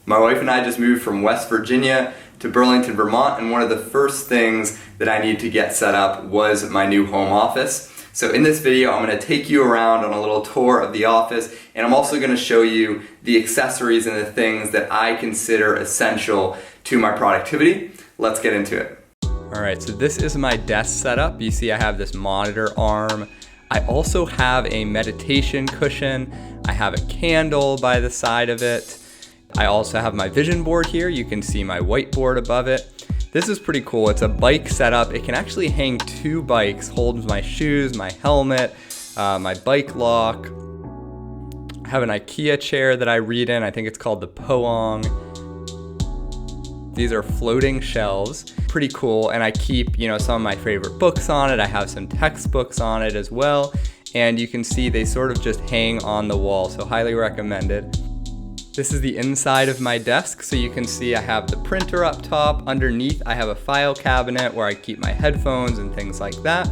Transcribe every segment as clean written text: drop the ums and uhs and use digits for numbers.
My wife and I just moved from West Virginia to Burlington, Vermont, and one of the first things that I need to get set up was my new home office. So in this video, I'm going to take you around on a little tour of the office, and I'm also going to show you the accessories and the things that I consider essential to my productivity. Let's get into it. Alright, so this is my desk setup. You see I have this monitor arm. I also have a meditation cushion. I have a candle by the side of it. I also have my vision board here. You can see my whiteboard above it. This is pretty cool. It's a bike setup. It can actually hang 2 bikes, holds my shoes, my helmet, my bike lock. I have an IKEA chair that I read in. I think it's called the Poong. These are floating shelves. Pretty cool, and I keep, some of my favorite books on it. I have some textbooks on it as well, and you can see they sort of just hang on the wall, so highly recommended. This is the inside of my desk, so you can see I have the printer up top. Underneath, I have a file cabinet where I keep my headphones and things like that.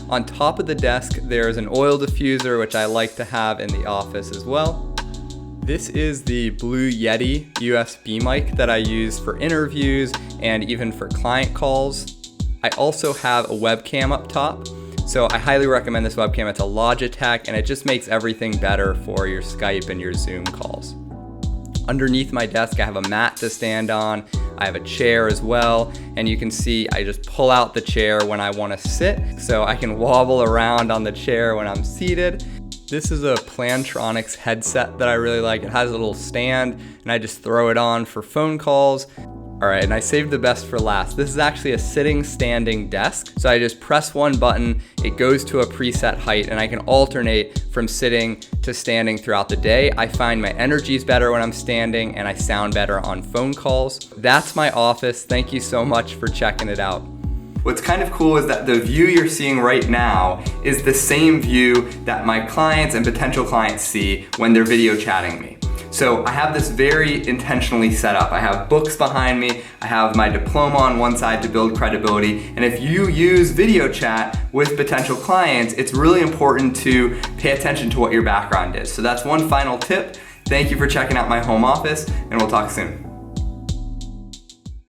On top of the desk, there's an oil diffuser, which I like to have in the office as well. This is the Blue Yeti USB mic that I use for interviews and even for client calls. I also have a webcam up top, so I highly recommend this webcam. It's a Logitech, and it just makes everything better for your Skype and your Zoom calls. Underneath my desk, I have a mat to stand on. I have a chair as well, and you can see I just pull out the chair when I want to sit, so I can wobble around on the chair when I'm seated. This is a Plantronics headset that I really like. It has a little stand, and I just throw it on for phone calls. All right, and I saved the best for last. This is actually a sitting standing desk. So I just press one button, it goes to a preset height, and I can alternate from sitting to standing throughout the day. I find my energy is better when I'm standing, and I sound better on phone calls. That's my office. Thank you so much for checking it out. What's kind of cool is that the view you're seeing right now is the same view that my clients and potential clients see when they're video chatting me. So I have this very intentionally set up. I have books behind me, I have my diploma on one side to build credibility, and if you use video chat with potential clients, it's really important to pay attention to what your background is. So that's one final tip. Thank you for checking out my home office, and we'll talk soon.